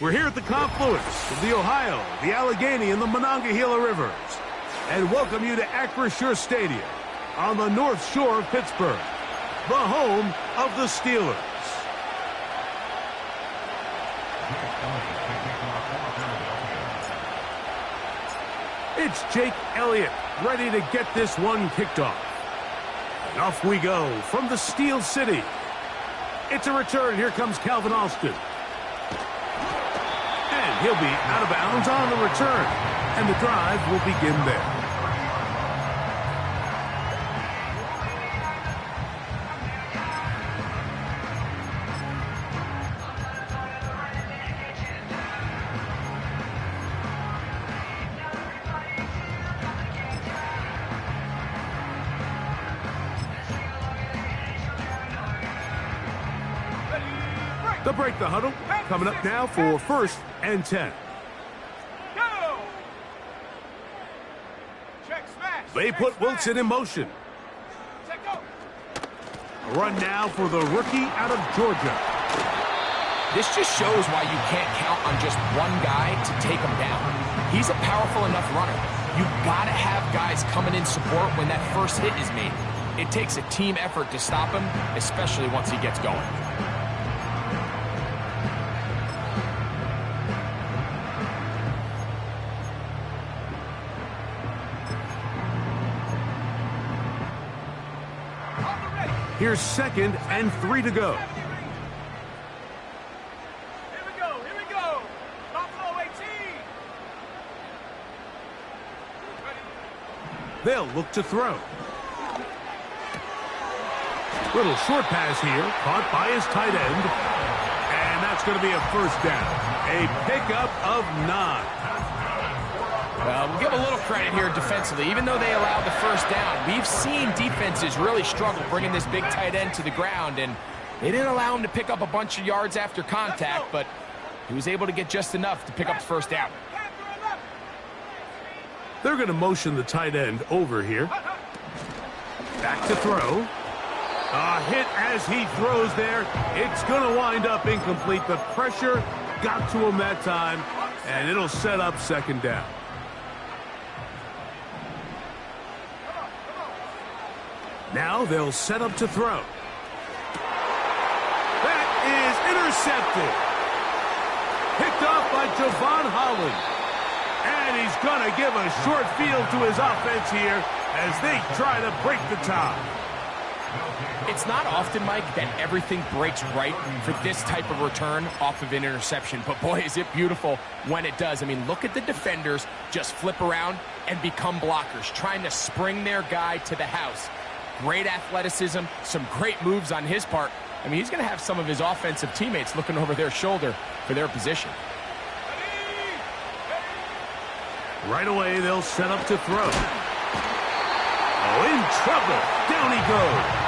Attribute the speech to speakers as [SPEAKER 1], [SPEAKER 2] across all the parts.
[SPEAKER 1] We're here at the confluence of the Ohio, the Allegheny, and the Monongahela Rivers, and welcome you to Acrisure Stadium on the North Shore of Pittsburgh, the home of the Steelers. It's Jake Elliott ready to get this one kicked off. And off we go from the Steel City. It's a return. Here comes Calvin Austin. And he'll be out of bounds on the return. And the drive will begin there. They'll break the huddle. Coming up now for 1st and 10.
[SPEAKER 2] Go! Check smash.
[SPEAKER 1] They put Wilson in motion.
[SPEAKER 2] Check go.
[SPEAKER 1] A run now for the rookie out of Georgia.
[SPEAKER 3] This just shows why you can't count on just one guy to take him down. He's a powerful enough runner. You've got to have guys coming in support when that first hit is made. It takes a team effort to stop him, especially once he gets going.
[SPEAKER 1] Here's 2nd and 3 to go.
[SPEAKER 2] Here we go. Buffalo 18.
[SPEAKER 1] They'll look to throw. Little short pass here, caught by his tight end. And that's going to be a first down. A pickup of 9.
[SPEAKER 3] We'll give a little credit here defensively. Even though they allowed the first down, we've seen defenses really struggle bringing this big tight end to the ground, and they didn't allow him to pick up a bunch of yards after contact, but he was able to get just enough to pick up the first down.
[SPEAKER 1] They're going to motion the tight end over here. Back to throw. A hit as he throws there. It's going to wind up incomplete. The pressure got to him that time, and it'll set up 2nd down. Now they'll set up to throw. That is intercepted. Picked off by Javon Holland. And he's going to give a short field to his offense here as they try to break the tie.
[SPEAKER 3] It's not often, Mike, that everything breaks right for this type of return off of an interception. But, boy, is it beautiful when it does. I mean, look at the defenders just flip around and become blockers, trying to spring their guy to the house. Great athleticism, some great moves on his part. I mean, he's going to have some of his offensive teammates looking over their shoulder for their position.
[SPEAKER 1] Right away, they'll set up to throw. Oh, in trouble. Down he goes.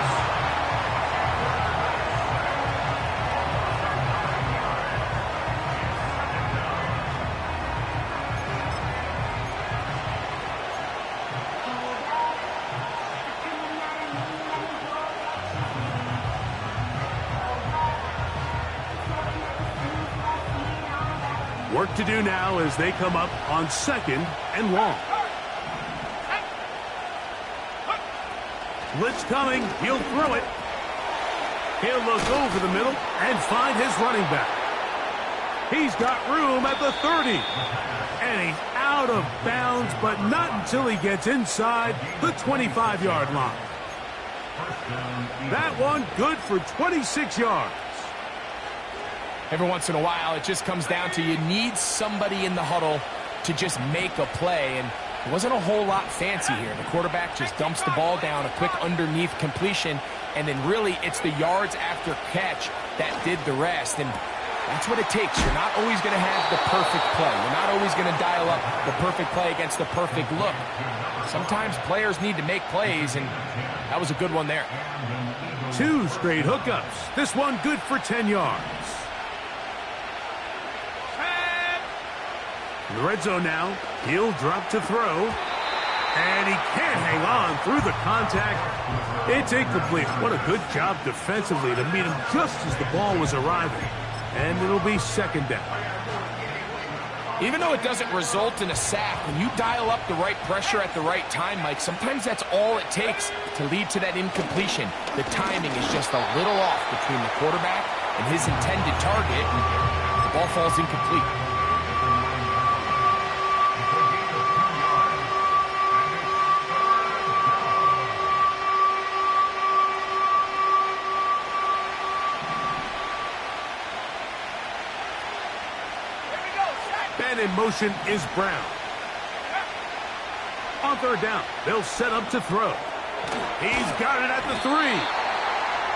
[SPEAKER 1] Work to do now as they come up on 2nd and long. Blitz coming. He'll throw it. He'll look over the middle and find his running back. He's got room at the 30. And he's out of bounds, but not until he gets inside the 25-yard line. That one good for 26 yards.
[SPEAKER 3] Every once in a while, it just comes down to you need somebody in the huddle to just make a play, and it wasn't a whole lot fancy here. The quarterback just dumps the ball down, a quick underneath completion, and then really it's the yards after catch that did the rest, and that's what it takes. You're not always going to have the perfect play. You're not always going to dial up the perfect play against the perfect look. Sometimes players need to make plays, and that was a good one there.
[SPEAKER 1] 2 straight hookups. This one good for 10 yards. In the red zone now, he'll drop to throw. And he can't hang on through the contact. It's incomplete. What a good job defensively to meet him just as the ball was arriving. And it'll be 2nd down.
[SPEAKER 3] Even though it doesn't result in a sack, when you dial up the right pressure at the right time, Mike, sometimes that's all it takes to lead to that incompletion. The timing is just a little off between the quarterback and his intended target, and the ball falls incomplete.
[SPEAKER 1] And in motion is Brown. On third down, they'll set up to throw. He's got it at the 3.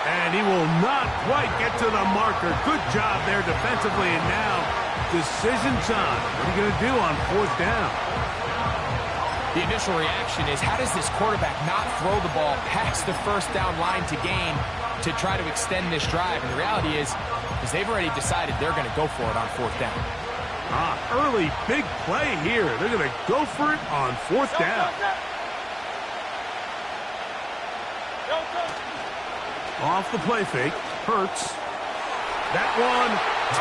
[SPEAKER 1] And he will not quite get to the marker. Good job there defensively. And now, decision time. What are you going to do on fourth down?
[SPEAKER 3] The initial reaction is, how does this quarterback not throw the ball past the first down line to gain to try to extend this drive? And the reality is they've already decided they're going to go for it on fourth down.
[SPEAKER 1] Early big play here. They're going to go for it on fourth down. Off the play fake. Hurts. That one,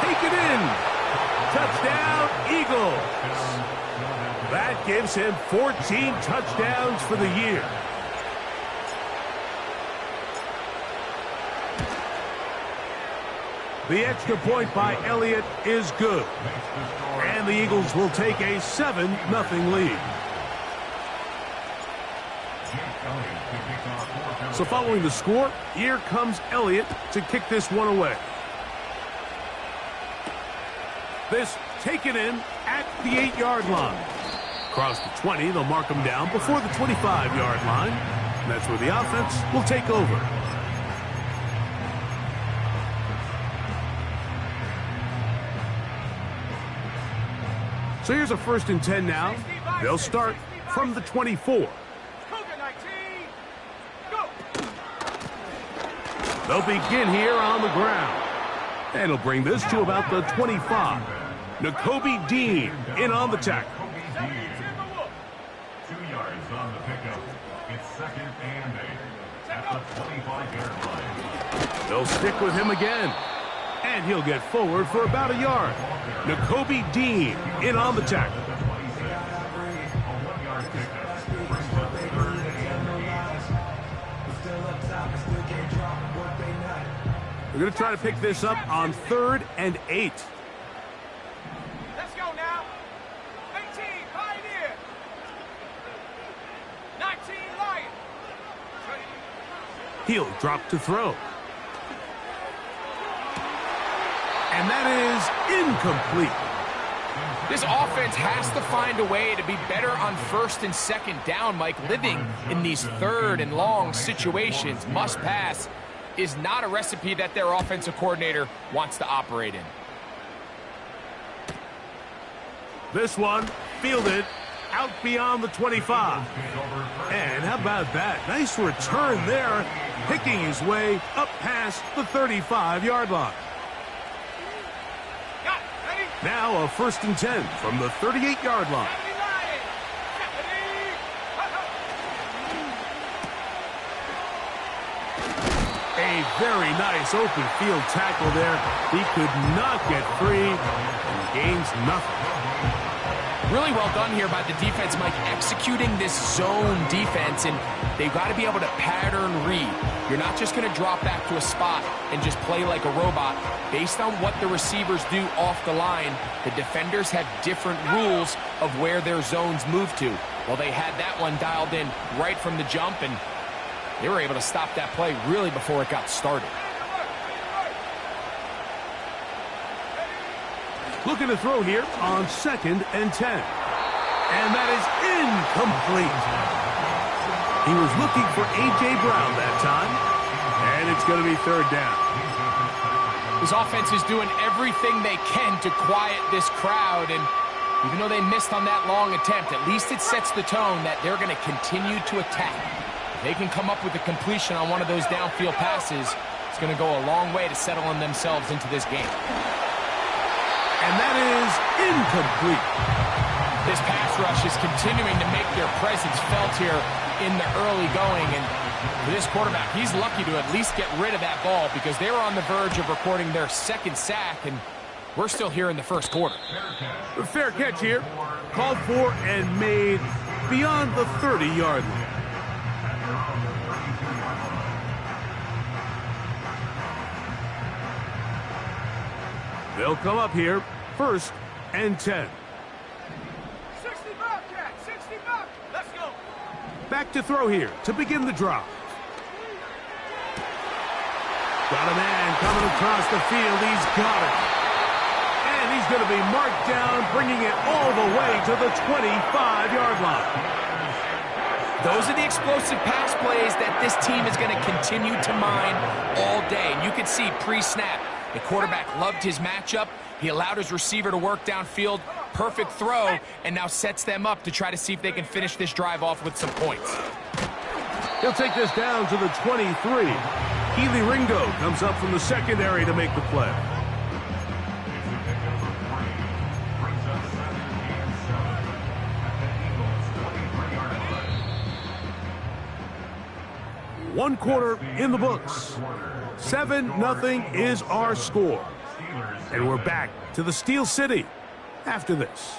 [SPEAKER 1] take it in. Touchdown, Eagles. That gives him 14 touchdowns for the year. The extra point by Elliott is good. And the Eagles will take a 7-0 lead. So following the score, here comes Elliott to kick this one away. This taken in at the 8-yard line. Across the 20, they'll mark him down before the 25-yard line. And that's where the offense will take over. So here's a 1st and 10 now. They'll start from the 24. They'll begin here on the ground. And he'll bring this to about the 25. Nakobe Dean in on the tackle.
[SPEAKER 4] 2 yards on the pickup. It's 2nd and 8 at the 25-yard line.
[SPEAKER 1] They'll stick with him again. And he'll get forward for about a yard. Nakobe Dean in on the tackle. We're going to try to pick this up on 3rd and 8.
[SPEAKER 2] Let's go now. 18, Pioneer. 19, Lion.
[SPEAKER 1] He'll drop to throw. And that is incomplete.
[SPEAKER 3] This offense has to find a way to be better on 1st and 2nd down, Mike. Living in these 3rd and long situations, must pass, is not a recipe that their offensive coordinator wants to operate in.
[SPEAKER 1] This one fielded out beyond the 25. And how about that? Nice return there, picking his way up past the 35-yard line. Now a 1st and 10 from the 38-yard line. A very nice open field tackle there. He could not get free and gains nothing.
[SPEAKER 3] Really well done here by the defense, Mike, executing this zone defense, and they've got to be able to pattern read. You're not just going to drop back to a spot and just play like a robot. Based on what the receivers do off the line, the defenders have different rules of where their zones move to. Well, they had that one dialed in right from the jump, and they were able to stop that play really before it got started.
[SPEAKER 1] Looking to throw here on 2nd and 10. And that is incomplete. He was looking for A.J. Brown that time. And it's going to be 3rd down.
[SPEAKER 3] This offense is doing everything they can to quiet this crowd. And even though they missed on that long attempt, at least it sets the tone that they're going to continue to attack. If they can come up with a completion on one of those downfield passes, it's going to go a long way to settling themselves into this game.
[SPEAKER 1] And that is incomplete.
[SPEAKER 3] This pass rush is continuing to make their presence felt here in the early going. And for this quarterback, he's lucky to at least get rid of that ball because they were on the verge of recording their 2nd sack. And We're still here in the first quarter.
[SPEAKER 1] A fair catch here. Called for and made beyond the 30-yard line. They'll come up here, 1st and 10.
[SPEAKER 2] 60 Bobcat, 60 Bobcat. Let's go.
[SPEAKER 1] Back to throw here to begin the drive. Got a man coming across the field. He's got it. And he's going to be marked down, bringing it all the way to the 25-yard line.
[SPEAKER 3] Those are the explosive pass plays that this team is going to continue to mine all day. And you can see pre-snap, the quarterback loved his matchup. He allowed his receiver to work downfield. Perfect throw, and now sets them up to try to see if they can finish this drive off with some points.
[SPEAKER 1] He'll take this down to the 23. Keely Ringo comes up from the secondary to make the play. One quarter in the books. 7-0 is our score. And we're back to the Steel City after this.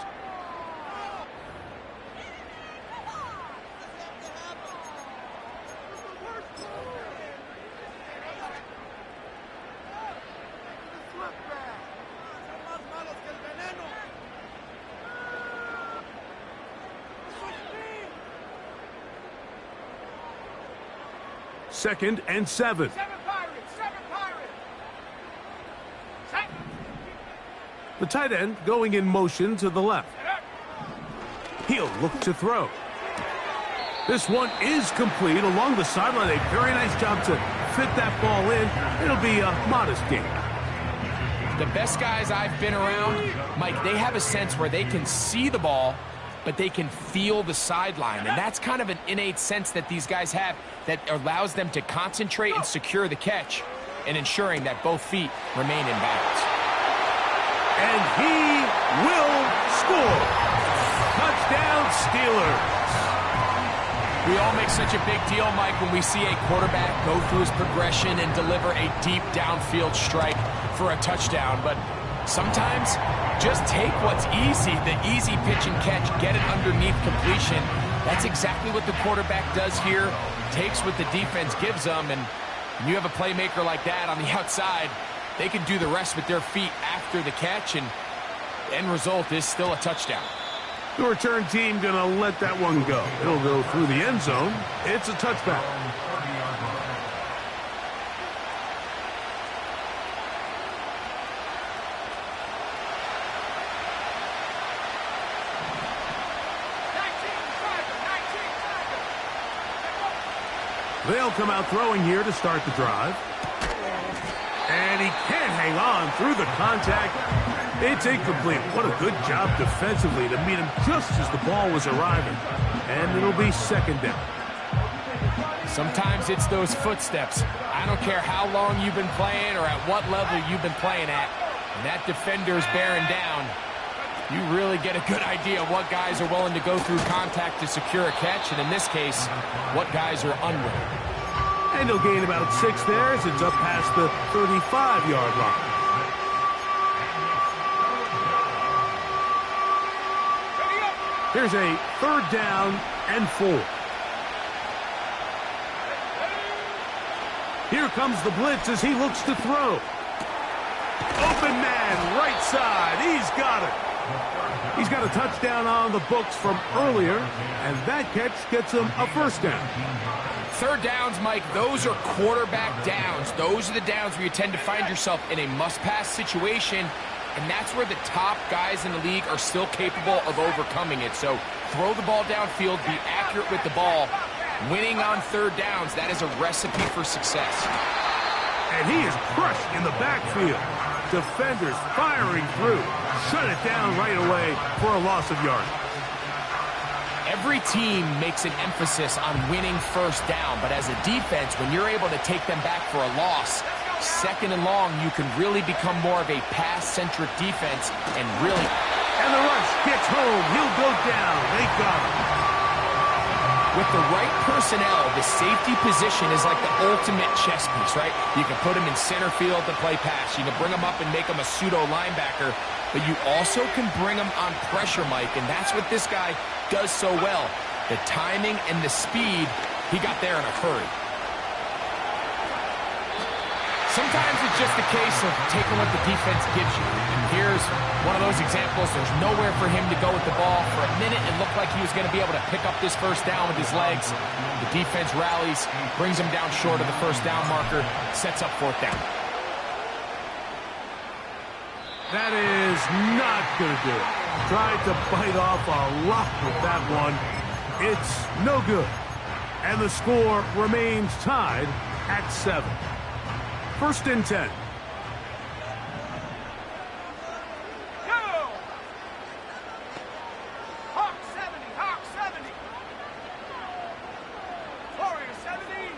[SPEAKER 1] Second and 7.
[SPEAKER 2] 7 Pirates, 7 Pirates. Set.
[SPEAKER 1] The tight end going in motion to the left. He'll look to throw. This one is complete along the sideline. A very nice job to fit that ball in. It'll be a modest gain.
[SPEAKER 3] The best guys I've been around, Mike, they have a sense where they can see the ball, but they can feel the sideline. And that's kind of an innate sense that these guys have that allows them to concentrate and secure the catch and ensuring that both feet remain in bounds.
[SPEAKER 1] And he will score. Touchdown, Steelers.
[SPEAKER 3] We all make such a big deal, Mike, when we see a quarterback go through his progression and deliver a deep downfield strike for a touchdown. But sometimes just take what's easy, the easy pitch and catch, get it underneath completion. That's exactly what the quarterback does here. Takes what the defense gives them, and when you have a playmaker like that on the outside, they can do the rest with their feet after the catch, and the end result is still a touchdown.
[SPEAKER 1] The return team going to let that one go. It'll go through the end zone. It's a touchback. They'll come out throwing here to start the drive. And he can't hang on through the contact. It's incomplete. What a good job defensively to meet him just as the ball was arriving. And it'll be second down.
[SPEAKER 3] Sometimes it's those footsteps. I don't care how long you've been playing or at what level you've been playing at. When that defender's bearing down, you really get a good idea of what guys are willing to go through contact to secure a catch, and in this case, what guys are unwilling.
[SPEAKER 1] And he'll gain about 6 there as it's up past the 35-yard line. Here's a 3rd down and 4. Here comes the blitz as he looks to throw. Open man, right side. He's got it. He's got a touchdown on the books from earlier, and that catch gets him a 1st down.
[SPEAKER 3] 3rd downs, Mike, those are quarterback downs. Those are the downs where you tend to find yourself in a must-pass situation, and that's where the top guys in the league are still capable of overcoming it. So throw the ball downfield, be accurate with the ball. Winning on 3rd downs, that is a recipe for success.
[SPEAKER 1] And he is crushed in the backfield. Defenders firing through. Shut it down right away for a loss of yardage.
[SPEAKER 3] Every team makes an emphasis on winning 1st down, but as a defense, when you're able to take them back for a loss, 2nd and long, you can really become more of a pass-centric defense and really...
[SPEAKER 1] And the rush gets home. He'll go down. They got him.
[SPEAKER 3] With the right personnel, the safety position is like the ultimate chess piece, right? You can put him in center field to play pass. You can bring him up and make him a pseudo linebacker, but you also can bring him on pressure, Mike, and that's what this guy does so well. The timing and the speed, he got there in a hurry. Sometimes it's just a case of taking what the defense gives you. And here's one of those examples. There's nowhere for him to go with the ball. For a minute, it looked like he was going to be able to pick up this first down with his legs. The defense rallies, brings him down short of the first down marker, sets up fourth down.
[SPEAKER 1] That is not going to do it. Tried to bite off a lot with that one. It's no good. And the score remains tied at 7. First and 10.
[SPEAKER 2] Go! Hawk 70, Hawk 70. Warrior 70.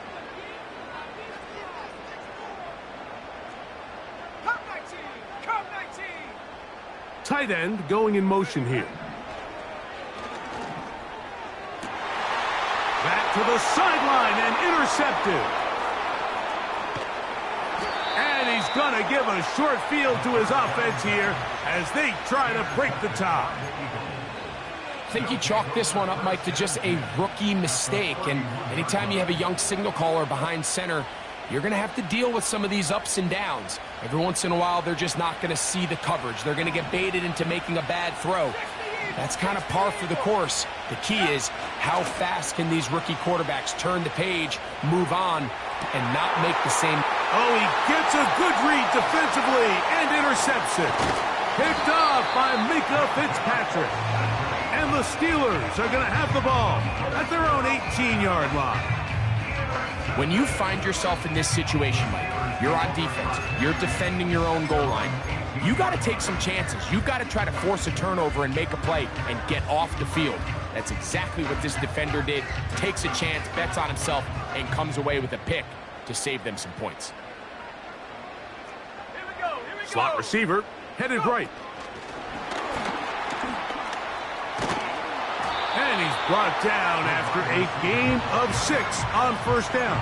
[SPEAKER 2] Come 19, come 19.
[SPEAKER 1] Tight end going in motion here. Back to the sideline and intercepted. And he's going to give a short field to his offense here as they try to break the tie.
[SPEAKER 3] I think he chalked this one up, Mike, to just a rookie mistake. And anytime you have a young signal caller behind center, you're going to have to deal with some of these ups and downs. Every once in a while, they're just not going to see the coverage. They're going to get baited into making a bad throw. That's kind of par for the course. The key is how fast can these rookie quarterbacks turn the page, move on, and not make the same.
[SPEAKER 1] Oh, he gets a good read defensively and intercepts it. Picked off by Minkah Fitzpatrick. And the Steelers are going to have the ball at their own 18-yard line.
[SPEAKER 3] When you find yourself in this situation, Mike, you're on defense, you're defending your own goal line, you got to take some chances. You've got to try to force a turnover and make a play and get off the field. That's exactly what this defender did. Takes a chance, bets on himself, and comes away with a pick to save them some points.
[SPEAKER 2] Here we go, here we go.
[SPEAKER 1] Slot receiver headed right. And he's brought down after a gain of 6 on first down.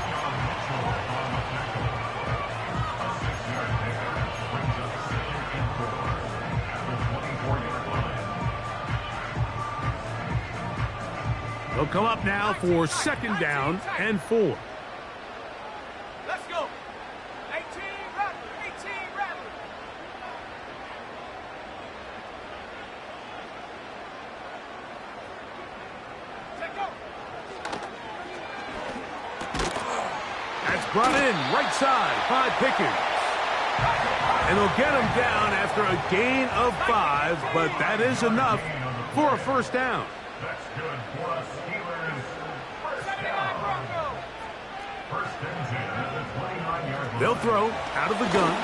[SPEAKER 1] They'll come up now for second down and 4.
[SPEAKER 2] Let's go. 18 Rattler, 18 Rattler. Let go.
[SPEAKER 1] That's brought in right side by Pickens. And they'll get him down after a gain of 5, but that is enough for a first down.
[SPEAKER 4] That's good for us, Steelers. First down. First and 10 at the 29-yard line.
[SPEAKER 1] They'll throw out of the gun.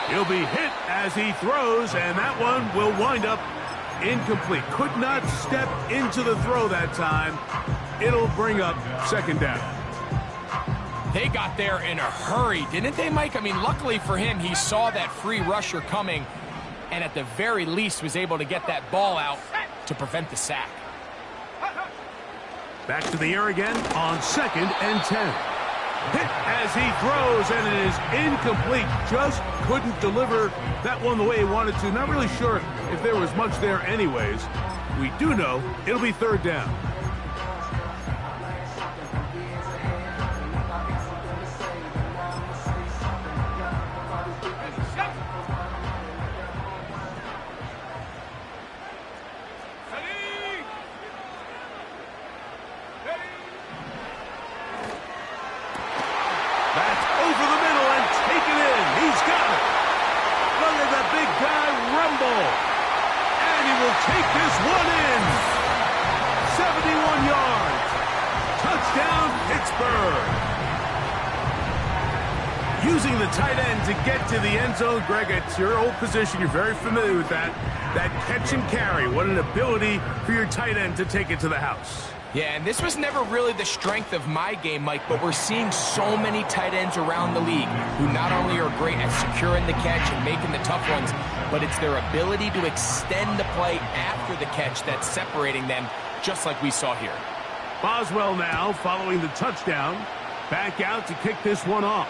[SPEAKER 1] He'll be hit as he throws, and that one will wind up incomplete. Could not step into the throw that time. It'll bring up second down.
[SPEAKER 3] They got there in a hurry, didn't they, Mike? I mean, luckily for him, he saw that free rusher coming, and at the very least was able to get that ball out to prevent the sack.
[SPEAKER 1] Back to the air again on second and 10. Hit as he throws, and it is incomplete. Just couldn't deliver that one the way he wanted to. Not really sure if there was much there anyways. We do know it'll be third down. Using the tight end to get to the end zone, Greg, it's your old position. You're very familiar with that. That catch and carry. What an ability for your tight end to take it to the house.
[SPEAKER 3] Yeah, and this was never really the strength of my game, Mike, but we're seeing so many tight ends around the league who not only are great at securing the catch and making the tough ones, but it's their ability to extend the play after the catch that's separating them, just like we saw here.
[SPEAKER 1] Boswell now following the touchdown. Back out to kick this one off.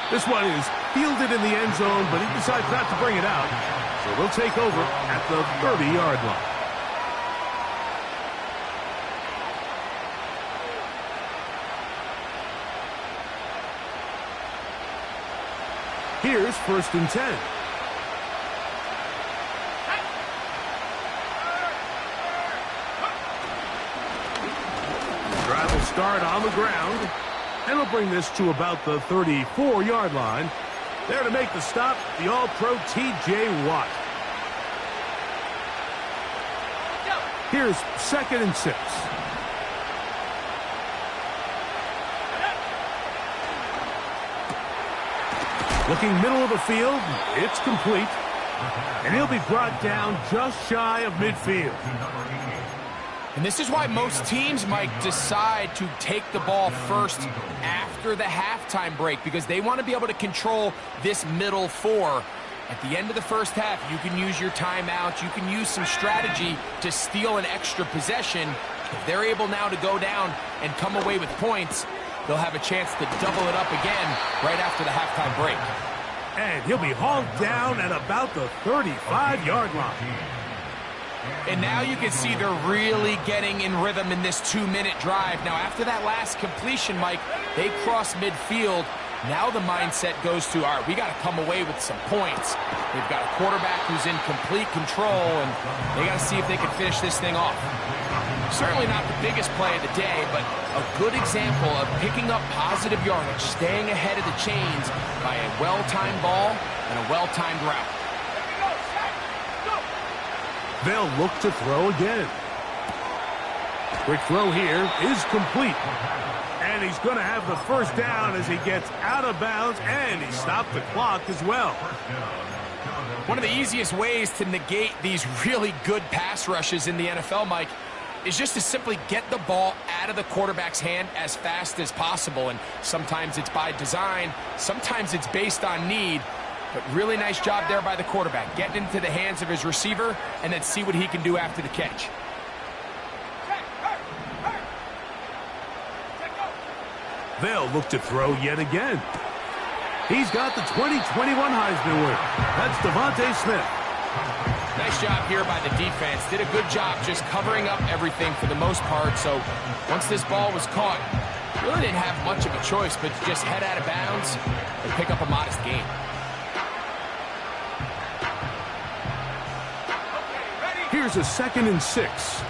[SPEAKER 1] This one is fielded in the end zone, but he decides not to bring it out. So they'll take over at the 30-yard line. Here's 1st and 10. Drive will start on the ground. And we'll bring this to about the 34-yard line. There to make the stop, the All-Pro T.J. Watt. Here's 2nd and 6. Looking middle of the field, it's complete. And he'll be brought down just shy of midfield.
[SPEAKER 3] And this is why most teams might decide to take the ball first after the halftime break, because they want to be able to control this middle four. At the end of the first half, you can use your timeout. You can use some strategy to steal an extra possession. If they're able now to go down and come away with points, they'll have a chance to double it up again right after the halftime break.
[SPEAKER 1] And he'll be hauled down at about the 35-yard line.
[SPEAKER 3] And now you can see they're really getting in rhythm in this 2-minute drive. Now, after that last completion, Mike, they cross midfield. Now the mindset goes to, all right, we got to come away with some points. They've got a quarterback who's in complete control, and they got to see if they can finish this thing off. Certainly not the biggest play of the day, but a good example of picking up positive yardage, staying ahead of the chains by a well-timed ball and a well-timed route.
[SPEAKER 1] They'll look to throw again. Quick throw here is complete. And he's going to have the first down as he gets out of bounds, and he stopped the clock as well.
[SPEAKER 3] One of the easiest ways to negate these really good pass rushes in the NFL, Mike, is just to simply get the ball out of the quarterback's hand as fast as possible. And sometimes it's by design, sometimes it's based on need. But really nice job there by the quarterback, getting into the hands of his receiver and then see what he can do after the catch.
[SPEAKER 1] They'll look to throw yet again. He's got the 2021 Heisman winner. That's Devontae Smith.
[SPEAKER 3] Nice job here by the defense. Did a good job just covering up everything for the most part. So once this ball was caught, really didn't have much of a choice but to just head out of bounds and pick up a modest gain.
[SPEAKER 1] Here's a 2nd and 6.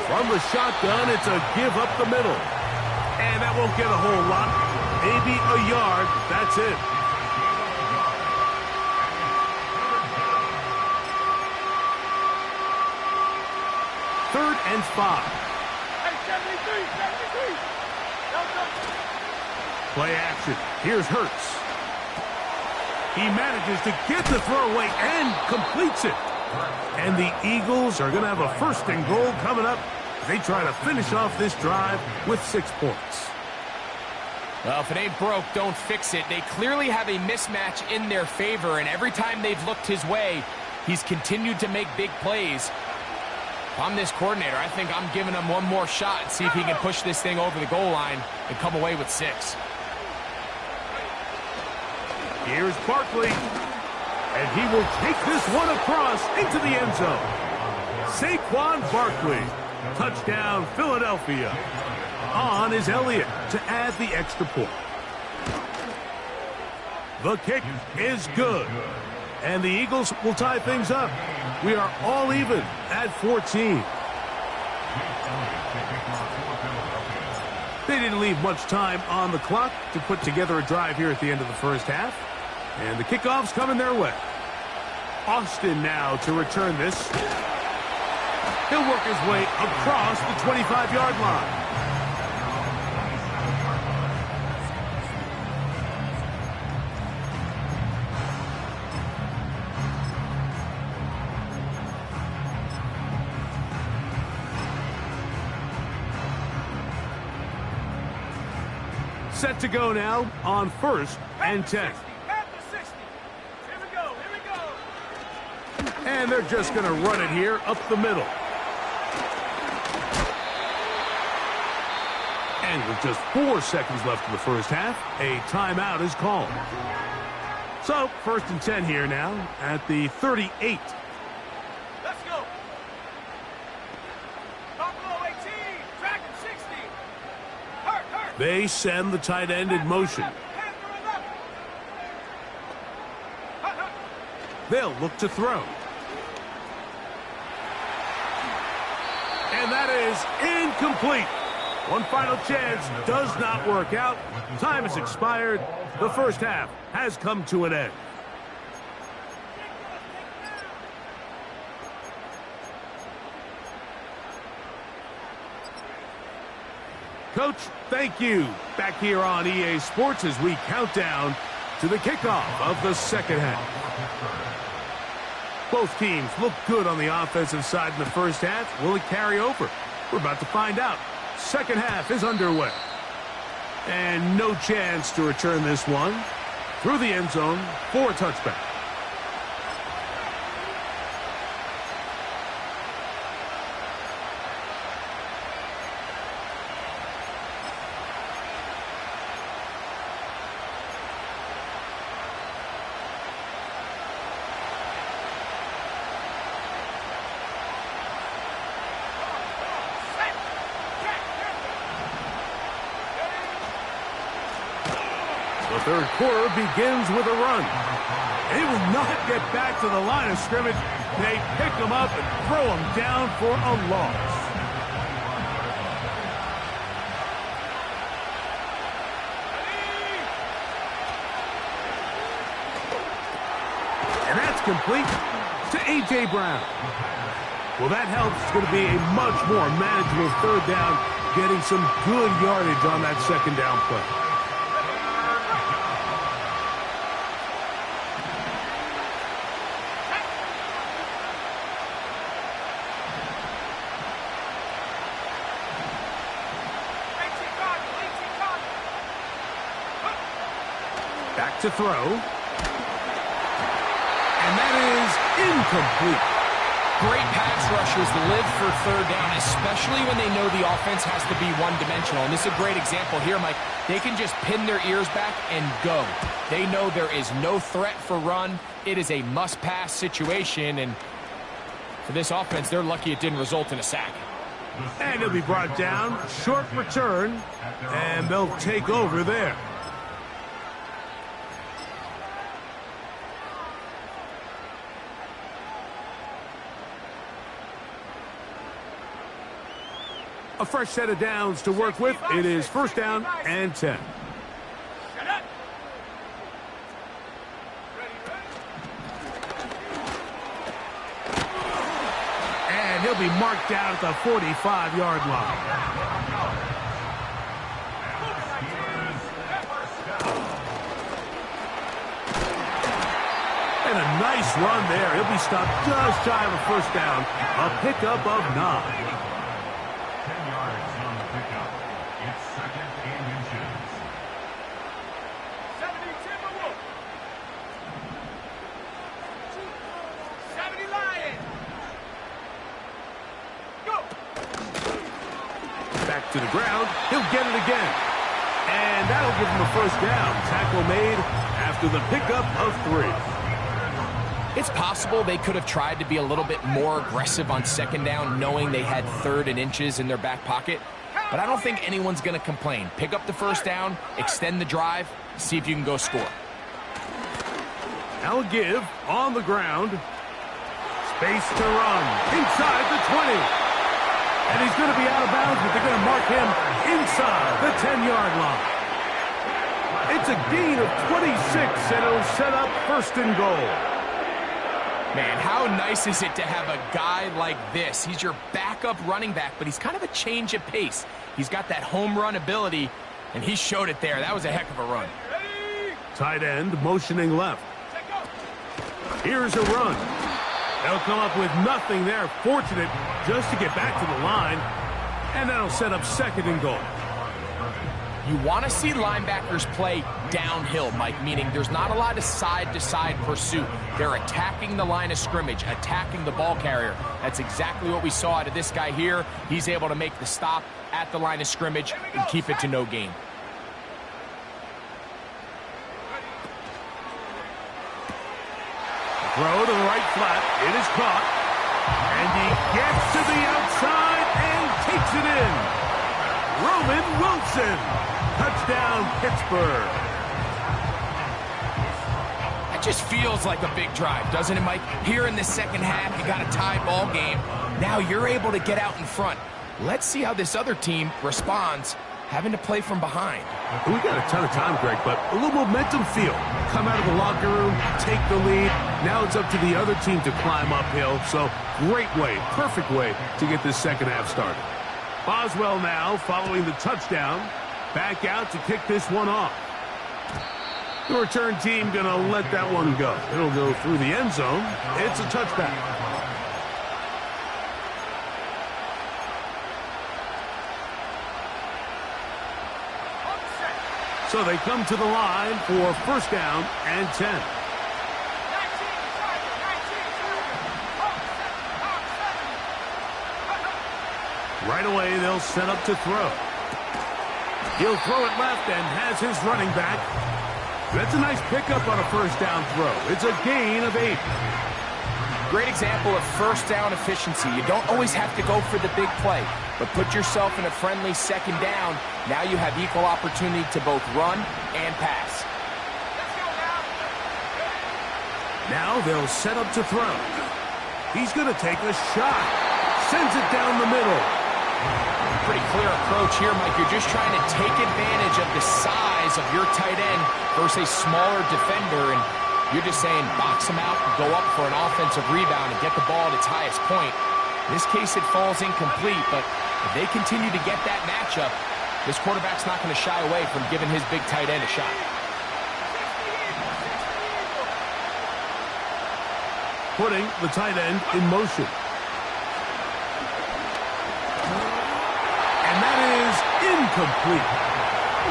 [SPEAKER 1] From the shotgun, it's a give up the middle. And that won't get a whole lot. Maybe a yard. That's it. Third and 5. Play action. Here's Hurts. He manages to get the throw away and completes it. And the Eagles are going to have a 1st and goal coming up as they try to finish off this drive with 6 points.
[SPEAKER 3] Well, if it ain't broke, don't fix it. They clearly have a mismatch in their favor, and every time they've looked his way, he's continued to make big plays. If I'm this coordinator, I think I'm giving him one more shot and see if he can push this thing over the goal line and come away with 6.
[SPEAKER 1] Here's Barkley, and he will take this one across into the end zone. Saquon Barkley, touchdown Philadelphia. On is Elliott to add the extra point. The kick is good, and the Eagles will tie things up. We are all even at 14. They didn't leave much time on the clock to put together a drive here at the end of the first half. And the kickoff's coming their way. Austin now to return this. He'll work his way across the 25-yard line. Set to go now on 1st and 10.
[SPEAKER 2] At the 60. Here we go.
[SPEAKER 1] And they're just going to run it here up the middle. And with just 4 seconds left in the first half, a timeout is called. So, 1st and 10 here now at the 38.
[SPEAKER 2] Let's go. Buffalo 18, Dragon 60. Hurt.
[SPEAKER 1] They send the tight end in motion. They'll look to throw. And that is incomplete. One final chance does not work out. Time has expired. The first half has come to an end. Coach, thank you. Back here on EA Sports as we count down to the kickoff of the second half. Both teams look good on the offensive side in the first half. Will it carry over? We're about to find out. Second half is underway. And no chance to return this one through the end zone for a touchback. The third quarter begins with a run. They will not get back to the line of scrimmage. They pick them up and throw them down for a loss. And that's complete to A.J. Brown. Well, that helps. It's going to be a much more manageable third down, getting some good yardage on that second down play. Back to throw. And that is incomplete.
[SPEAKER 3] Great pass rushers live for third down, especially when they know the offense has to be one-dimensional. And this is a great example here, Mike. They can just pin their ears back and go. They know there is no threat for run. It is a must-pass situation. And for this offense, they're lucky it didn't result in a sack.
[SPEAKER 1] And he'll be brought down. Short return. And they'll take over there. A fresh set of downs to work with. It is 1st down and 10. And he'll be marked down at the 45-yard line. And a nice run there. He'll be stopped just shy of a 1st down. A pickup of 9.
[SPEAKER 4] 10 yards on the pickup. It's 2nd and inches.
[SPEAKER 2] 70 Timberwolves. 70 Lions. Go.
[SPEAKER 1] Back to the ground. He'll get it again. And that'll give him a 1st down. Tackle made after the pickup of 3.
[SPEAKER 3] It's possible they could have tried to be a little bit more aggressive on 2nd down, knowing they had 3rd and inches in their back pocket. But I don't think anyone's going to complain. Pick up the 1st down, extend the drive, see if you can go score.
[SPEAKER 1] Now a give on the ground. Space to run inside the 20. And he's going to be out of bounds, but they're going to mark him inside the 10-yard line. It's a gain of 26, and it'll set up 1st and goal.
[SPEAKER 3] Man, how nice is it to have a guy like this? He's your backup running back, but he's kind of a change of pace. He's got that home run ability, and he showed it there. That was a heck of a run.
[SPEAKER 1] Tight end motioning left. Here's a run. They'll come up with nothing there. Fortunate just to get back to the line, and that'll set up 2nd and goal.
[SPEAKER 3] You want to see linebackers play downhill, Mike, meaning there's not a lot of side-to-side pursuit. They're attacking the line of scrimmage, attacking the ball carrier. That's exactly what we saw out of this guy here. He's able to make the stop at the line of scrimmage and keep it to no gain.
[SPEAKER 1] Throw to the right flat. It is caught. And he gets to the outside and takes it in. Roman Wilson. Touchdown, Pittsburgh.
[SPEAKER 3] That just feels like a big drive, doesn't it, Mike? Here in the second half, you got a tie ball game. Now you're able to get out in front. Let's see how this other team responds, having to play from behind.
[SPEAKER 1] We got a ton of time, Greg, but a little momentum feel. Come out of the locker room, take the lead. Now it's up to the other team to climb uphill. So great way, perfect way to get this second half started. Boswell now following the touchdown. Back out to kick this one off. The return team going to let that one go. It'll go through the end zone. It's a touchback. So they come to the line for first down and 10. Right away, they'll set up to throw. He'll throw it left and has his running back. That's a nice pickup on a first down throw. It's a gain of 8.
[SPEAKER 3] Great example of first down efficiency. You don't always have to go for the big play, but put yourself in a friendly second down. Now you have equal opportunity to both run and pass.
[SPEAKER 1] Now they'll set up to throw. He's going to take a shot. Sends it down the middle.
[SPEAKER 3] Pretty clear approach here, Mike. You're just trying to take advantage of the size of your tight end versus a smaller defender, and you're just saying box him out and go up for an offensive rebound and get the ball at its highest point. In this case, it falls incomplete, but if they continue to get that matchup, this quarterback's not going to shy away from giving his big tight end a shot.
[SPEAKER 1] Putting the tight end in motion. And that is incomplete.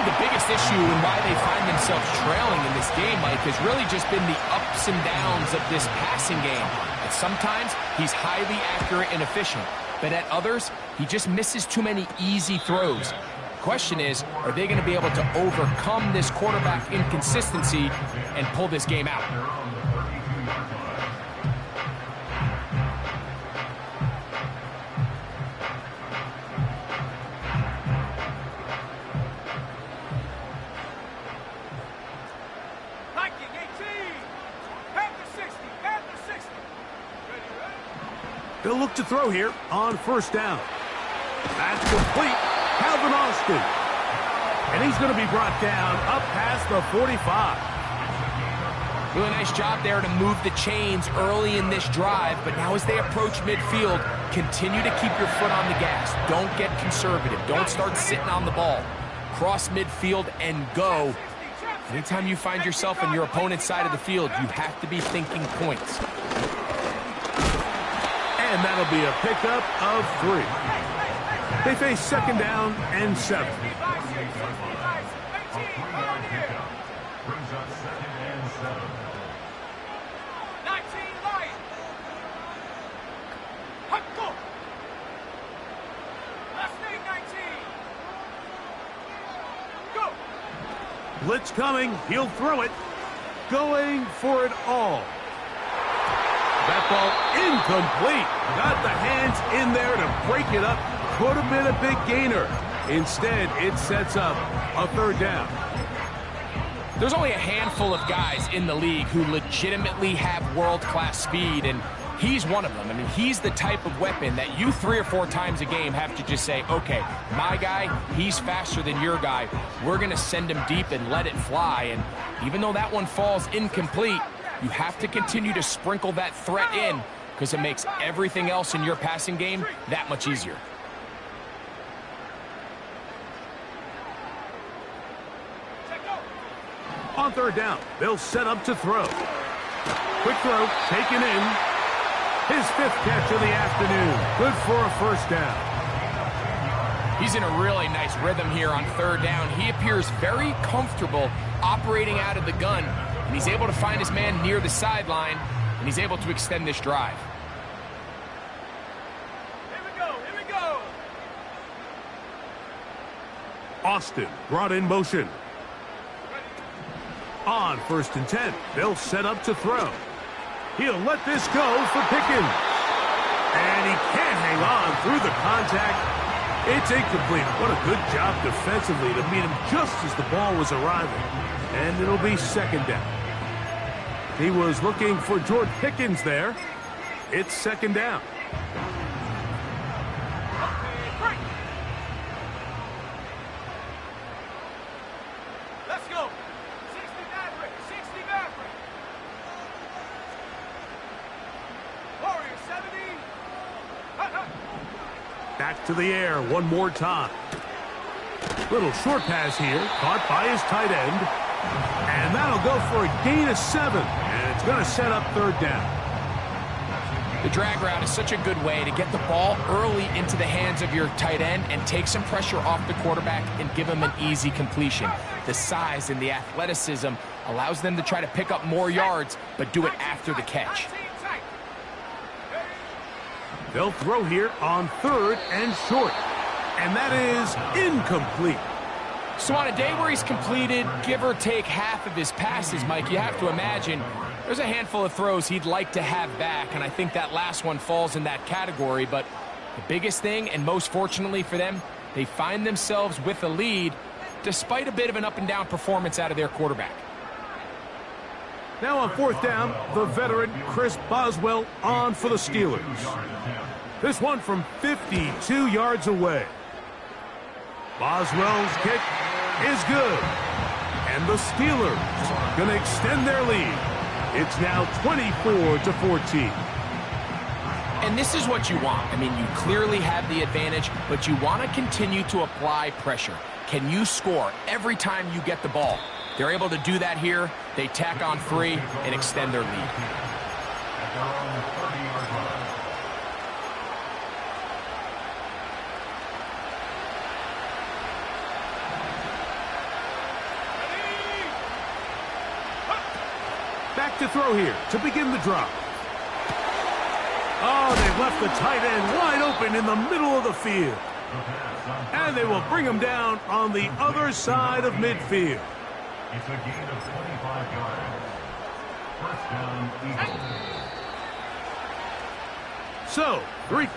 [SPEAKER 3] The biggest issue and why they find themselves trailing in this game, Mike, has really just been the ups and downs of this passing game. And sometimes he's highly accurate and efficient, but at others, he just misses too many easy throws. The question is, are they going to be able to overcome this quarterback inconsistency and pull this game out?
[SPEAKER 1] They'll look to throw here on first down. That's complete. Calvin Austin. And he's going to be brought down up past the 45.
[SPEAKER 3] Really nice job there to move the chains early in this drive, but now as they approach midfield, continue to keep your foot on the gas. Don't get conservative. Don't start sitting on the ball. Cross midfield and go. Anytime you find yourself on your opponent's side of the field, you have to be thinking points.
[SPEAKER 1] And that'll be a pickup of 3. They face second down and 7. Blitz coming. He'll throw it. Going for it all. That ball incomplete. Got the hands in there to break it up. Could have been a big gainer. Instead, it sets up a third down.
[SPEAKER 3] There's only a handful of guys in the league who legitimately have world-class speed, and he's one of them. I mean, he's the type of weapon that you 3 or 4 times a game have to just say, okay, my guy, he's faster than your guy. We're going to send him deep and let it fly. And even though that one falls incomplete, you have to continue to sprinkle that threat in because it makes everything else in your passing game that much easier.
[SPEAKER 1] On third down, they'll set up to throw. Quick throw, taken in. His 5th catch of the afternoon. Good for a first down.
[SPEAKER 3] He's in a really nice rhythm here on third down. He appears very comfortable operating out of the gun, and he's able to find his man near the sideline, and he's able to extend this drive.
[SPEAKER 2] Here we go.
[SPEAKER 1] Austin brought in motion. On 1st and 10, they'll set up to throw. He'll let this go for Pickens. And he can't hang on through the contact. It's incomplete. What a good job defensively to meet him just as the ball was arriving. And it'll be 2nd down. He was looking for George Pickens there. It's 2nd down.
[SPEAKER 2] Let's go. 60 Maverick. 60 Maverick. Warrior 70.
[SPEAKER 1] Back to the air one more time. Little short pass here, caught by his tight end. And that'll go for a gain of 7. And it's going to set up 3rd down.
[SPEAKER 3] The drag route is such a good way to get the ball early into the hands of your tight end and take some pressure off the quarterback and give him an easy completion. The size and the athleticism allows them to try to pick up more yards, but do it after the catch.
[SPEAKER 1] They'll throw here on 3rd and short. And that is incomplete.
[SPEAKER 3] So on a day where he's completed, give or take half of his passes, Mike, you have to imagine there's a handful of throws he'd like to have back, and I think that last one falls in that category. But the biggest thing, and most fortunately for them, they find themselves with a lead despite a bit of an up-and-down performance out of their quarterback.
[SPEAKER 1] Now on 4th down, the veteran Chris Boswell on for the Steelers. This one from 52 yards away. Boswell's kick is good. And the Steelers going to extend their lead. It's now 24-14.
[SPEAKER 3] And this is what you want. I mean, you clearly have the advantage, but you want to continue to apply pressure. Can you score every time you get the ball? They're able to do that here. They tack on 3 and extend their lead.
[SPEAKER 1] Back to throw here to begin the drop. Oh, they've left the tight end wide open in the middle of the field. And they will bring him down on the other side of midfield.
[SPEAKER 4] It's a gain of 25 yards. 1st down, Eagles.
[SPEAKER 1] So, 3.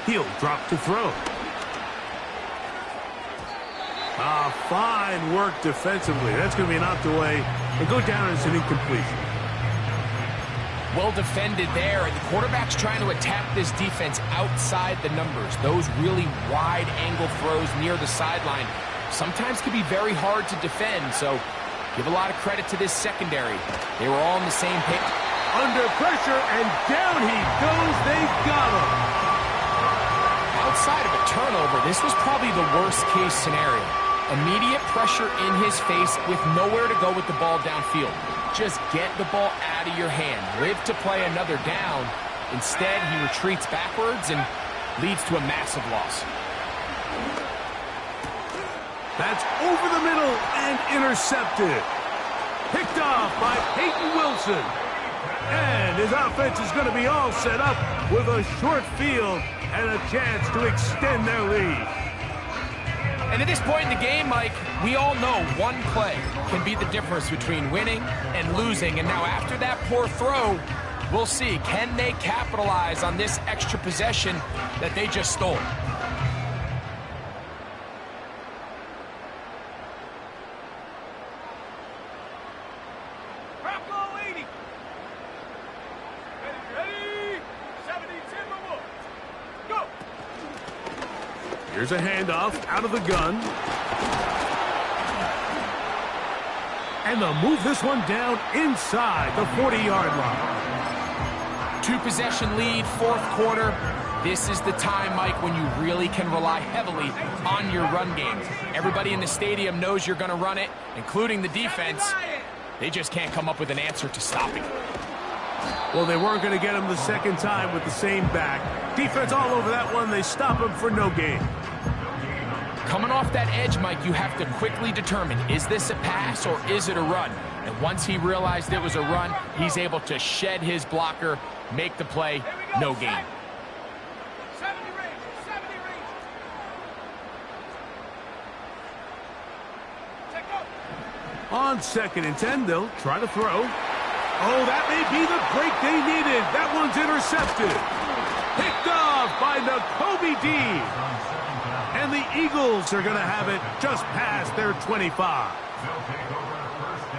[SPEAKER 1] He'll drop to throw. Fine work defensively. That's going to be knocked away and go down as an incompletion.
[SPEAKER 3] Well defended there, and the quarterback's trying to attack this defense outside the numbers. Those really wide angle throws near the sideline sometimes can be very hard to defend, so give a lot of credit to this secondary. They were all on the same page.
[SPEAKER 1] Under pressure, and down he goes. They got him.
[SPEAKER 3] Outside of a turnover, this was probably the worst-case scenario. Immediate pressure in his face with nowhere to go with the ball downfield. Just get the ball out of your hand. Live to play another down. Instead, he retreats backwards and leads to a massive loss.
[SPEAKER 1] That's over the middle and intercepted. Picked off by Peyton Wilson. And his offense is going to be all set up with a short field and a chance to extend their lead.
[SPEAKER 3] And at this point in the game, Mike, we all know one play can be the difference between winning and losing. And now after that poor throw, we'll see, can they capitalize on this extra possession that they just stole?
[SPEAKER 2] Bronco 80. Ready. 70 Timberwolves. Go.
[SPEAKER 1] Here's a handoff out of the gun. And they'll move this one down inside the 40-yard line.
[SPEAKER 3] 2-possession lead, fourth quarter. This is the time, Mike, when you really can rely heavily on your run game. Everybody in the stadium knows you're going to run it, including the defense. They just can't come up with an answer to stopping it.
[SPEAKER 1] Well, they weren't going to get him the second time with the same back. Defense all over that one. They stop him for no gain.
[SPEAKER 3] Coming off that edge, Mike, you have to quickly determine, is this a pass or is it a run? And once he realized it was a run, he's able to shed his blocker, make the play, no gain.
[SPEAKER 2] 70 range, 70 range. Take go.
[SPEAKER 1] On 2nd and 10, they'll try to throw. Oh, that may be the break they needed. That one's intercepted. Picked off by Nakobe Dean. And the Eagles are going to have it just past their 25.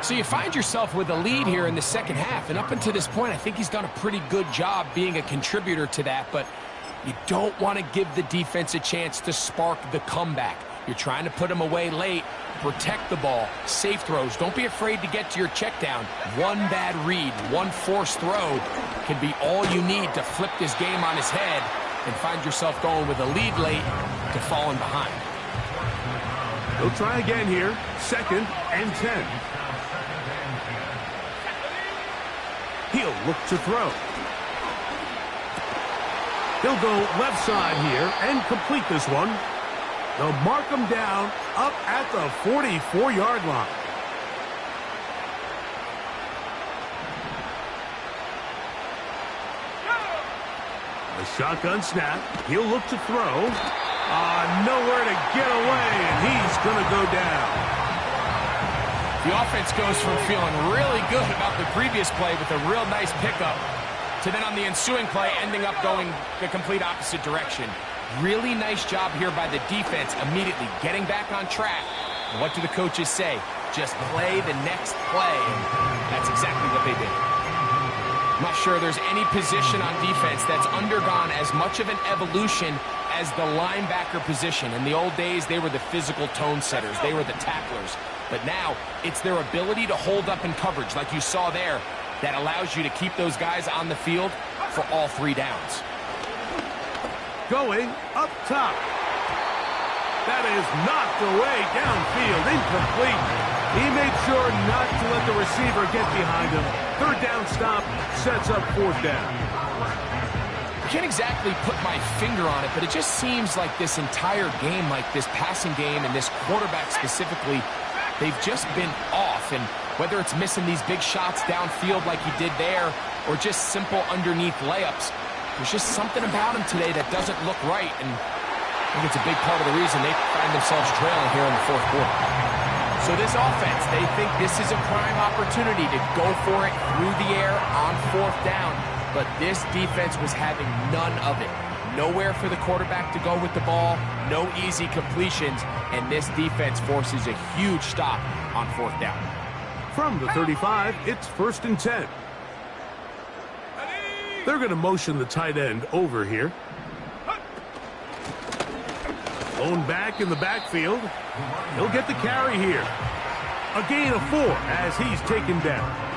[SPEAKER 3] So you find yourself with a lead here in the second half, and up until this point, I think he's done a pretty good job being a contributor to that, but you don't want to give the defense a chance to spark the comeback. You're trying to put them away late, protect the ball, safe throws. Don't be afraid to get to your check down. One bad read, one forced throw can be all you need to flip this game on his head and find yourself going with a lead late to falling behind.
[SPEAKER 1] They'll try again here, 2nd and 10. He'll look to throw. He'll go left side here and complete this one. They'll mark him down up at the 44-yard line. The shotgun snap. He'll look to throw. Nowhere to get away, and he's going to go down.
[SPEAKER 3] The offense goes from feeling really good about the previous play with a real nice pickup to then on the ensuing play ending up going the complete opposite direction. Really nice job here by the defense immediately getting back on track. And what do the coaches say? Just play the next play. And that's exactly what they did. I'm not sure there's any position on defense that's undergone as much of an evolution as the linebacker position. In the old days, they were the physical tone setters. They were the tacklers. But now, it's their ability to hold up in coverage, like you saw there, that allows you to keep those guys on the field for all 3 downs.
[SPEAKER 1] Going up top. That is knocked away downfield, incomplete. He made sure not to let the receiver get behind him. 3rd down stop sets up 4th down.
[SPEAKER 3] I can't exactly put my finger on it, but it just seems like this entire game, like this passing game and this quarterback specifically, they've just been off. And whether it's missing these big shots downfield like he did there or just simple underneath layups, there's just something about him today that doesn't look right. And I think it's a big part of the reason they find themselves trailing here in the 4th quarter. So this offense, they think this is a prime opportunity to go for it through the air on 4th down. But this defense was having none of it. Nowhere for the quarterback to go with the ball, no easy completions, and this defense forces a huge stop on 4th down.
[SPEAKER 1] From the 35, it's 1st and 10. They're going to motion the tight end over here. Thrown back in the backfield. He'll get the carry here. A gain of 4 as he's taken down.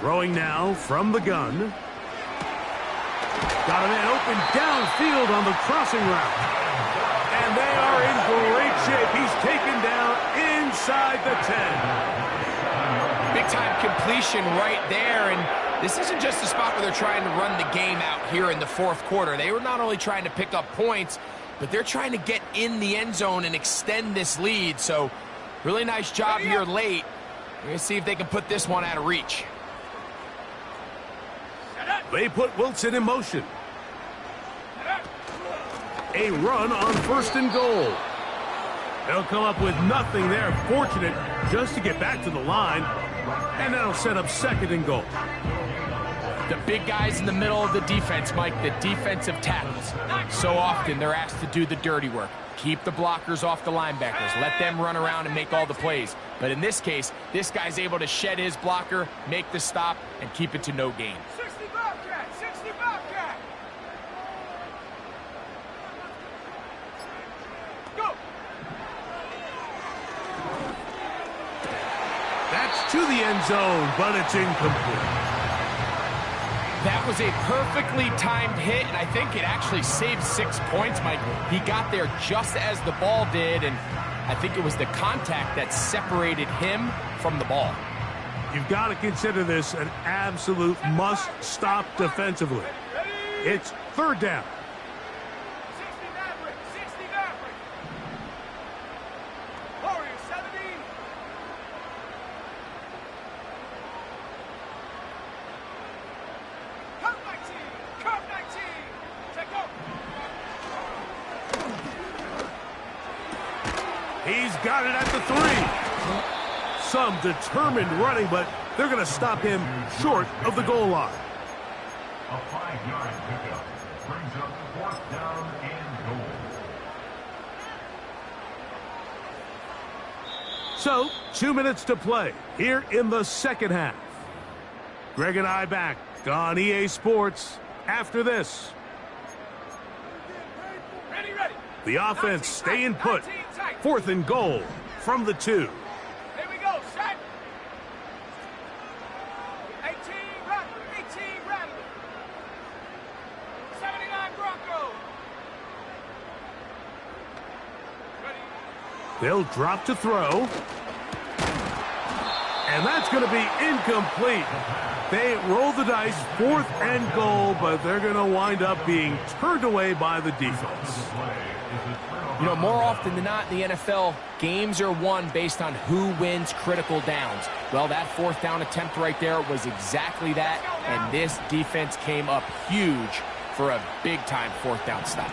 [SPEAKER 1] Throwing now from the gun. Got a man open downfield on the crossing route. And they are in great shape. He's taken down inside the 10.
[SPEAKER 3] Big-time completion right there. And this isn't just a spot where they're trying to run the game out here in the 4th quarter. They were not only trying to pick up points, but they're trying to get in the end zone and extend this lead. So really nice job here late. We're going to see if they can put this one out of reach.
[SPEAKER 1] They put Wilson in motion. A run on 1st and goal. They'll come up with nothing there. Fortunate just to get back to the line. And that'll set up 2nd and goal.
[SPEAKER 3] The big guys in the middle of the defense, Mike, the defensive tackles. So often they're asked to do the dirty work. Keep the blockers off the linebackers. Let them run around and make all the plays. But in this case, this guy's able to shed his blocker, make the stop, and keep it to no gain.
[SPEAKER 2] 60 Bobcat, 60 Bobcat. Go.
[SPEAKER 1] That's to the end zone, but it's incomplete.
[SPEAKER 3] That was a perfectly timed hit, and I think it actually saved 6 points, Mike. He got there just as the ball did, and I think it was the contact that separated him from the ball.
[SPEAKER 1] You've got to consider this an absolute must-stop defensively. It's third down.
[SPEAKER 2] 60 Maverick, 60 Maverick. Warriors 70. Curve 19, curve 19. Take off.
[SPEAKER 1] He's got it at the 3. Some determined running, but they're going to stop him short of the goal line.
[SPEAKER 4] A 5-yard pickup brings up 4th down and goal.
[SPEAKER 1] So, 2 minutes to play here in the second half. Greg and I back on EA Sports after this.
[SPEAKER 2] Ready, ready.
[SPEAKER 1] The offense staying put. 4th and goal from the 2.
[SPEAKER 2] Here we go, set. 18 Rattler, 18 Rattler. 79 Bronco. Ready.
[SPEAKER 1] They'll drop to throw. And that's going to be incomplete. They roll the dice, 4th and goal, but they're going to wind up being turned away by the defense.
[SPEAKER 3] You know, more often than not in the NFL, games are won based on who wins critical downs. Well, that 4th down attempt right there was exactly that, and this defense came up huge for a big-time 4th down stop.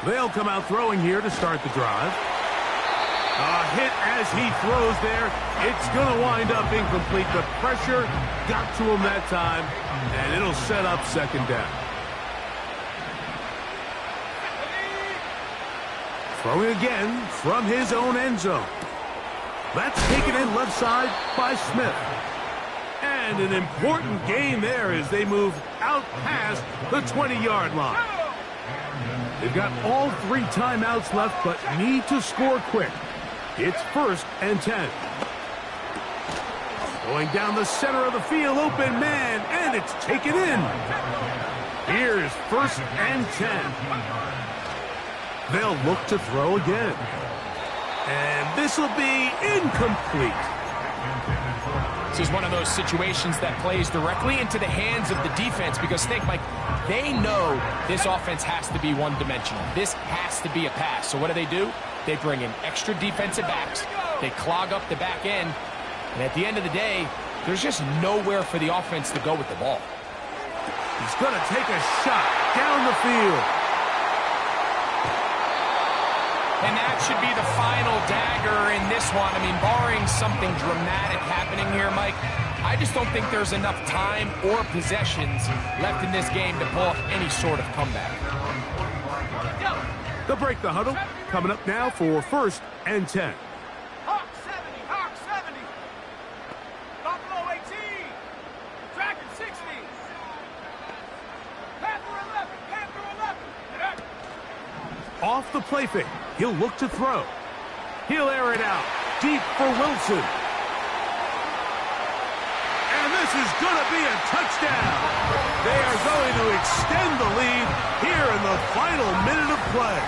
[SPEAKER 1] They'll come out throwing here to start the drive. A hit as he throws there. It's going to wind up incomplete. The pressure got to him that time, and it'll set up 2nd down. Throwing again from his own end zone. That's taken in left side by Smith. And an important gain there as they move out past the 20-yard line. They've got all 3 timeouts left, but need to score quick. It's 1st and 10. Going down the center of the field, open man, and it's taken in. Here's 1st and 10. They'll look to throw again. And this will be incomplete.
[SPEAKER 3] This is one of those situations that plays directly into the hands of the defense because think, Mike, they know this offense has to be one-dimensional. This has to be a pass. So what do? They bring in extra defensive backs. They clog up the back end. And at the end of the day, there's just nowhere for the offense to go with the ball.
[SPEAKER 1] He's going to take a shot down the field.
[SPEAKER 3] And that should be the final dagger in this one. I mean, barring something dramatic happening here, Mike, I just don't think there's enough time or possessions left in this game to pull off any sort of comeback.
[SPEAKER 1] They'll break the huddle. Coming up now for 1st and 10.
[SPEAKER 2] Hawk 70, Hawk 70. Buffalo 18. Dragon 60. Panther 11, Panther 11.
[SPEAKER 1] Off the play fake. He'll look to throw. He'll air it out. Deep for Wilson. And this is going to be a touchdown. They are going to extend the lead here in the final minute of play.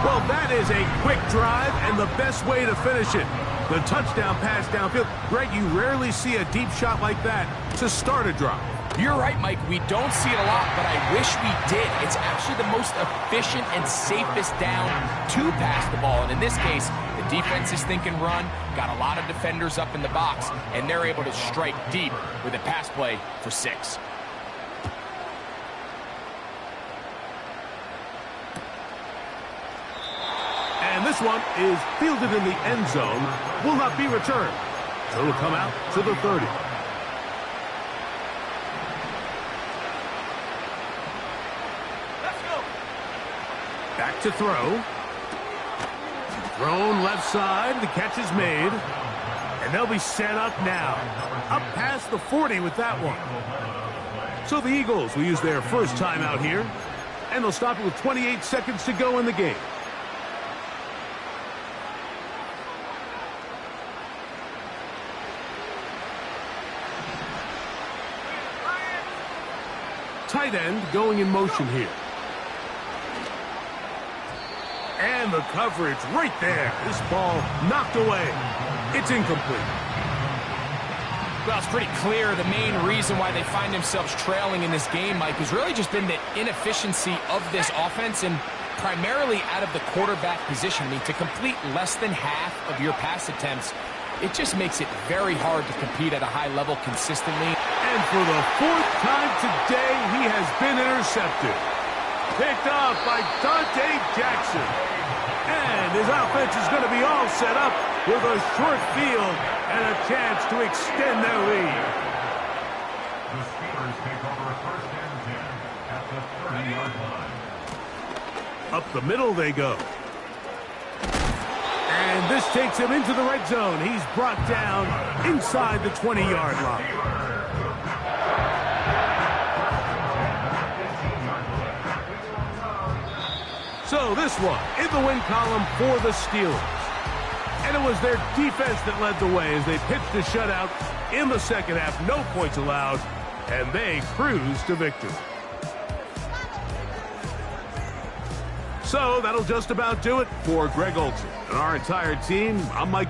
[SPEAKER 1] Well, that is a quick drive and the best way to finish it. The touchdown pass downfield. Greg, you rarely see a deep shot like that to start a drive.
[SPEAKER 3] You're right, Mike. We don't see it a lot, but I wish we did. It's actually the most efficient and safest down to pass the ball. And in this case, the defense is thinking run, got a lot of defenders up in the box, and they're able to strike deep with a pass play for 6.
[SPEAKER 1] this one is fielded in the end zone. Will not be returned. So it'll come out to the 30.
[SPEAKER 2] Let's go.
[SPEAKER 1] Back to throw. Thrown left side. The catch is made. And they'll be set up now. Up past the 40 with that one. So the Eagles will use their first timeout here. And they'll stop it with 28 seconds to go in the game. Tight end going in motion here. And the coverage right there. This ball knocked away. It's incomplete.
[SPEAKER 3] Well, it's pretty clear the main reason why they find themselves trailing in this game, Mike, has really just been the inefficiency of this offense and primarily out of the quarterback position. I mean, to complete less than half of your pass attempts, it just makes it very hard to compete at a high level consistently.
[SPEAKER 1] And for the 4th time today, he has been intercepted. Picked off by Dante Jackson. And his offense is going to be all set up with a short field and a chance to extend their lead.
[SPEAKER 4] The Steelers take over first and 10 at the 30-yard line.
[SPEAKER 1] Up the middle they go. And this takes him into the red zone. He's brought down inside the 20-yard line. So this one in the win column for the Steelers. And it was their defense that led the way as they pitched a shutout in the second half. No points allowed, and they cruised to victory. So that'll just about do it for Greg Olsen and our entire team. I'm Mike